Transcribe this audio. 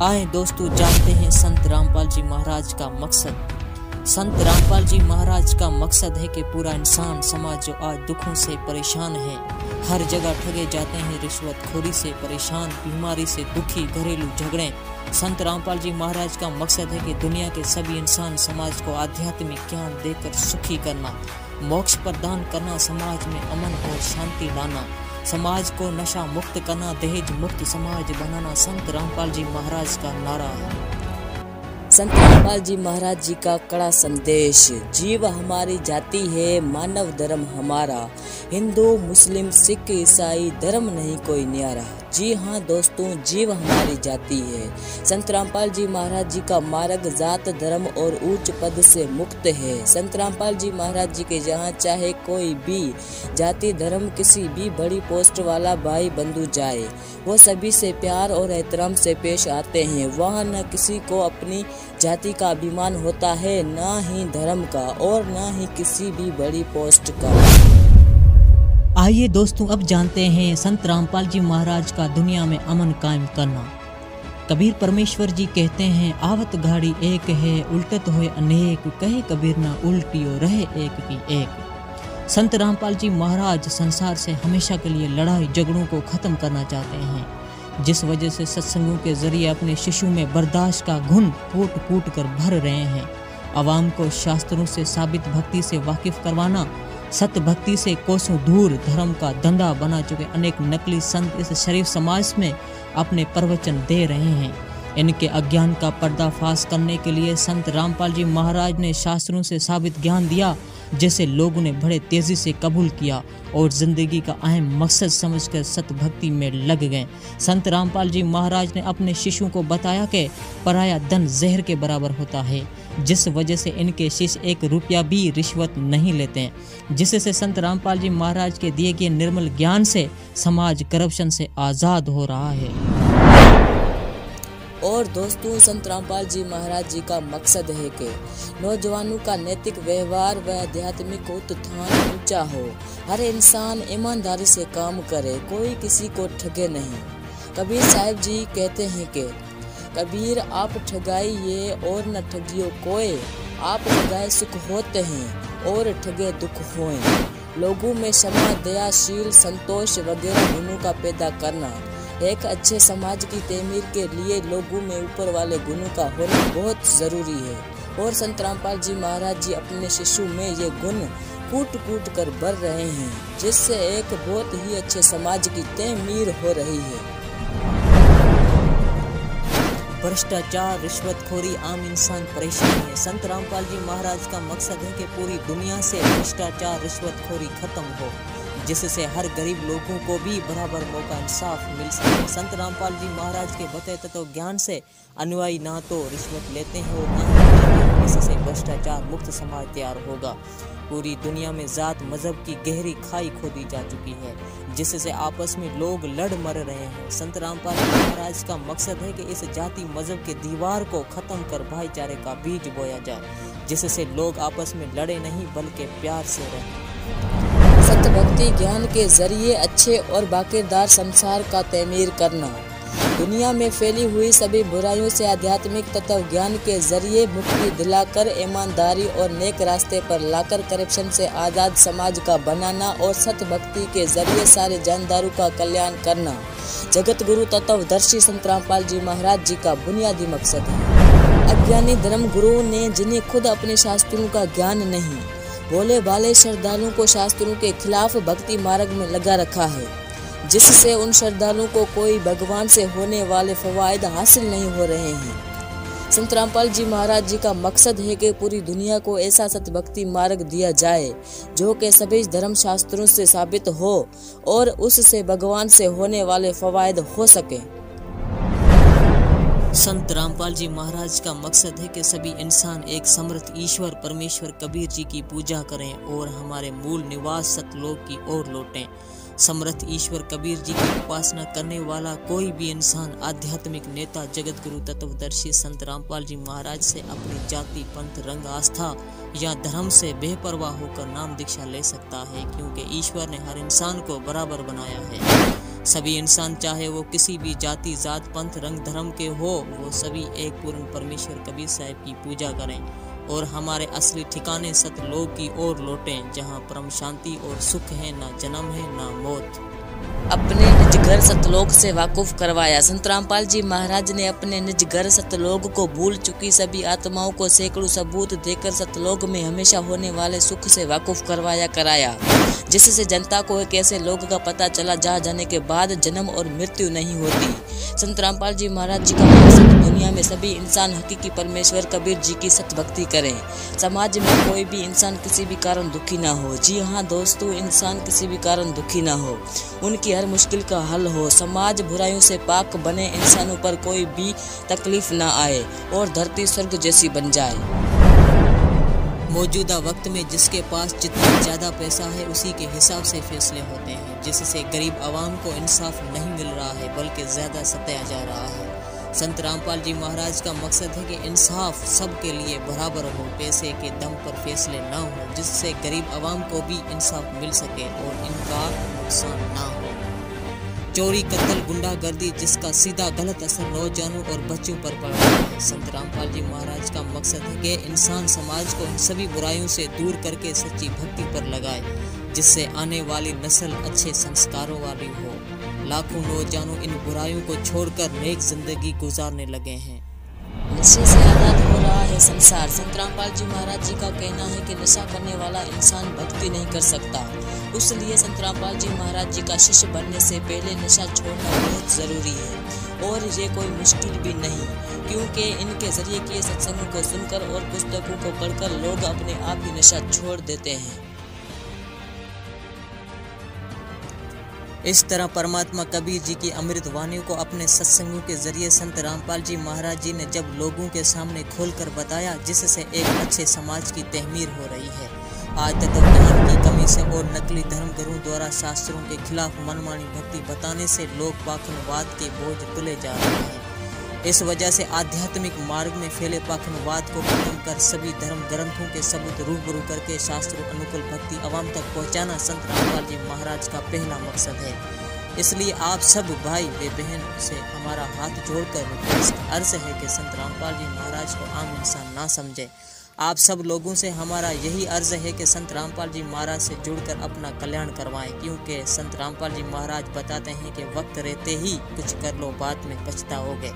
आए दोस्तों, जानते हैं संत रामपाल जी महाराज का मकसद। संत रामपाल जी महाराज का मकसद है कि पूरा इंसान समाज जो आज दुखों से परेशान है, हर जगह ठगे जाते हैं, रिश्वतखोरी से परेशान, बीमारी से दुखी, घरेलू झगड़े। संत रामपाल जी महाराज का मकसद है कि दुनिया के सभी इंसान समाज को आध्यात्मिक ज्ञान देकर सुखी करना, मोक्ष प्रदान करना, समाज में अमन और शांति लाना, समाज को नशा मुक्त करना, दहेज मुक्त समाज बनाना संत रामपाल जी महाराज का नारा है। संत रामपाल जी महाराज जी का कड़ा संदेश। जीव हमारी जाति है, मानव धर्म हमारा, हिंदू मुस्लिम सिख ईसाई धर्म नहीं कोई न्यारा। जी हाँ दोस्तों, जीव हमारी जाति है। संत रामपाल जी महाराज जी का मार्ग जात धर्म और उच्च पद से मुक्त है। संत रामपाल जी महाराज जी के जहाँ चाहे कोई भी जाति धर्म किसी भी बड़ी पोस्ट वाला भाई बंधु जाए, वो सभी से प्यार और एहतराम से पेश आते हैं। वहाँ न किसी को अपनी जाति का अभिमान होता है, न ही धर्म का और न ही किसी भी बड़ी पोस्ट का। आइए दोस्तों, अब जानते हैं संत रामपाल जी महाराज का दुनिया में अमन कायम करना। कबीर परमेश्वर जी कहते हैं, आवत घाड़ी एक है, उल्टत होए अनेक, कहे कबीर ना उल्टियो रहे एक की एक। संत रामपाल जी महाराज संसार से हमेशा के लिए लड़ाई झगड़ों को खत्म करना चाहते हैं, जिस वजह से सत्संगों के जरिए अपने शिशु में बर्दाश्त का घुन कूट कूट कर भर रहे हैं। आवाम को शास्त्रों से साबित भक्ति से वाकिफ करवाना, सत्य भक्ति से कोसों दूर धर्म का धंधा बना चुके अनेक नकली संत इस शरीफ समाज में अपने प्रवचन दे रहे हैं। इनके अज्ञान का पर्दाफाश करने के लिए संत रामपाल जी महाराज ने शास्त्रों से साबित ज्ञान दिया, जैसे लोगों ने बड़े तेजी से कबूल किया और जिंदगी का अहम मकसद समझकर सत्य भक्ति में लग गए। संत रामपाल जी महाराज ने अपने शिष्यों को बताया कि पराया धन जहर के बराबर होता है, जिस वजह से इनके शिष्य 1 रुपया भी रिश्वत नहीं लेते हैं, जिससे संत रामपाल जी महाराज के दिए गए निर्मल ज्ञान से समाज करप्शन से आज़ाद हो रहा है। और दोस्तों, संत रामपाल जी महाराज जी का मकसद है कि नौजवानों का नैतिक व्यवहार व आध्यात्मिक उत्थान ऊंचा हो, हर इंसान ईमानदारी से काम करे, कोई किसी को ठगे नहीं। कबीर साहिब जी कहते हैं कि कबीर आप ठगाइए और न ठगियो कोई, आप ठगाए सुख होते हैं और ठगे दुख होए। लोगों में क्षमा, दयाशील, संतोष वगैरह गुणों का पैदा करना एक अच्छे समाज की तमीर के लिए लोगों में ऊपर वाले गुणों का होना बहुत जरूरी है। और संत रामपाल जी महाराज जी अपने शिशु में ये गुण कूट कूट कर भर रहे हैं, जिससे एक बहुत ही अच्छे समाज की तमीर हो रही है। भ्रष्टाचार, रिश्वतखोरी, आम इंसान परेशान है। संत रामपाल जी महाराज का मकसद है कि पूरी दुनिया से भ्रष्टाचार, रिश्वतखोरी खत्म हो, जिससे हर गरीब लोगों को भी बराबर मौका इंसाफ मिल सके। संत रामपाल जी महाराज के बताए तत्व ज्ञान से अनुयायी ना तो रिश्वत लेते हैं और ना ही देते हैं, इससे भ्रष्टाचार मुक्त समाज तैयार होगा। पूरी दुनिया में जात मजहब की गहरी खाई खोदी जा चुकी है, जिससे आपस में लोग लड़ मर रहे हैं। संत रामपाल जी महाराज का मकसद है कि इस जाति मजहब के दीवार को खत्म कर भाईचारे का बीज बोया जाए, जिससे लोग आपस में लड़े नहीं बल्कि प्यार से रहें। सत्य भक्ति ज्ञान के जरिए अच्छे और बाकीदार संसार का तमीर करना, दुनिया में फैली हुई सभी बुराइयों से आध्यात्मिक तत्व ज्ञान के जरिए मुक्ति दिलाकर ईमानदारी और नेक रास्ते पर लाकर करप्शन से आज़ाद समाज का बनाना और सत्य भक्ति के जरिए सारे जानदारों का कल्याण करना जगत गुरु तत्वदर्शी संत रामपाल जी महाराज जी का बुनियादी मकसद है। अज्ञानी धर्म गुरुओं ने, जिन्हें खुद अपने शास्त्रों का ज्ञान नहीं, भोले भाले श्रद्धालुओं को शास्त्रों के खिलाफ भक्ति मार्ग में लगा रखा है, जिससे उन श्रद्धालुओं को कोई भगवान से होने वाले फवायद हासिल नहीं हो रहे हैं। संत रामपाल जी महाराज जी का मकसद है कि पूरी दुनिया को ऐसा सत्य भक्ति मार्ग दिया जाए जो कि सभी धर्म शास्त्रों से साबित हो और उससे भगवान से होने वाले फवायद हो सके। संत रामपाल जी महाराज का मकसद है कि सभी इंसान एक समर्थ ईश्वर परमेश्वर कबीर जी की पूजा करें और हमारे मूल निवास सतलोक की ओर लौटें। समर्थ ईश्वर कबीर जी की उपासना करने वाला कोई भी इंसान आध्यात्मिक नेता जगत गुरु तत्वदर्शी संत रामपाल जी महाराज से अपनी जाति, पंथ, रंग, आस्था या धर्म से बेपरवाह होकर नाम दीक्षा ले सकता है, क्योंकि ईश्वर ने हर इंसान को बराबर बनाया है। सभी इंसान चाहे वो किसी भी जाति, जात, पंथ, रंग, धर्म के हो, वो सभी एक पूर्ण परमेश्वर कबीर साहब की पूजा करें और हमारे असली ठिकाने सतलोक की ओर लौटें, जहाँ परम शांति और सुख है, ना जन्म है ना मौत। अपने निज घर सतलोक से वाकुफ करवाया। संत रामपाल जी महाराज ने अपने निज घर सतलोक को भूल चुकी सभी आत्माओं को सैकड़ों सबूत देकर सतलोक में हमेशा होने वाले सुख से वाकुफ कराया, जिससे जनता को एक ऐसे लोक का पता चला जहाँ जाने के बाद जन्म और मृत्यु नहीं होती। संत रामपाल जी महाराज जी का मकसद दुनिया में सभी इंसान हकीकी परमेश्वर कबीर जी की सतभक्ति करें, समाज में कोई भी इंसान किसी भी कारण दुखी ना हो। जी हाँ दोस्तों, इंसान किसी भी कारण दुखी ना हो, उनकी हर मुश्किल का हल हो, समाज बुराइयों से पाक बने, इंसानों पर कोई भी तकलीफ ना आए और धरती स्वर्ग जैसी बन जाए। मौजूदा वक्त में जिसके पास जितना ज़्यादा पैसा है उसी के हिसाब से फैसले होते हैं, जिससे गरीब आवाम को इंसाफ नहीं मिल रहा है बल्कि ज़्यादा सताया जा रहा है। संत रामपाल जी महाराज का मकसद है कि इंसाफ सबके लिए बराबर हो, पैसे के दम पर फैसले ना हो, जिससे गरीब आवाम को भी इंसाफ मिल सके और इनका नुकसान ना हो। चोरी, कत्ल, गुंडागर्दी जिसका सीधा गलत असर नौजवानों और बच्चों पर पड़ रहा है। संत रामपाल जी महाराज का मकसद है कि इंसान समाज को इन सभी बुराइयों से दूर करके सच्ची भक्ति पर लगाए, जिससे आने वाली नस्ल अच्छे संस्कारों वाली हो। लाखों नौजवानों इन बुराइयों को छोड़कर नेक जिंदगी गुजारने लगे हैं। नशे से आजाद हो रहा है संसार। संत रामपाल जी महाराज जी का कहना है कि नशा करने वाला इंसान भक्ति नहीं कर सकता, इसलिए संत रामपाल जी महाराज जी का शिष्य बनने से पहले नशा छोड़ना बहुत ज़रूरी है और ये कोई मुश्किल भी नहीं, क्योंकि इनके जरिए किए सत्संगों को सुनकर और पुस्तकों को पढ़कर लोग अपने आप ही नशा छोड़ देते हैं। इस तरह परमात्मा कबीर जी की अमृत वाणियों को अपने सत्संगों के जरिए संत रामपाल जी महाराज जी ने जब लोगों के सामने खोलकर बताया, जिससे एक अच्छे समाज की तहमीर हो रही है। आज तत्वज्ञान की कमी से और नकली धर्मगुरुओं द्वारा शास्त्रों के खिलाफ मनमानी भक्ति बताने से लोग पाखंडवाद के बोझ तुले जा रहे हैं। इस वजह से आध्यात्मिक मार्ग में फैले पाखंडवाद को खत्म कर सभी धर्म ग्रंथों के सबूत रूबरू करके शास्त्रों अनुकूल भक्ति आवाम तक पहुंचाना संत रामपाल जी महाराज का पहला मकसद है। इसलिए आप सब भाई व बहन से हमारा हाथ जोड़कर अर्ज है कि संत रामपाल जी महाराज को आम इंसान ना समझे। आप सब लोगों से हमारा यही अर्ज है कि संत रामपाल जी महाराज से जुड़कर अपना कल्याण करवाएं, क्योंकि संत रामपाल जी महाराज बताते हैं कि वक्त रहते ही कुछ कर लो, बाद में पछताओगे।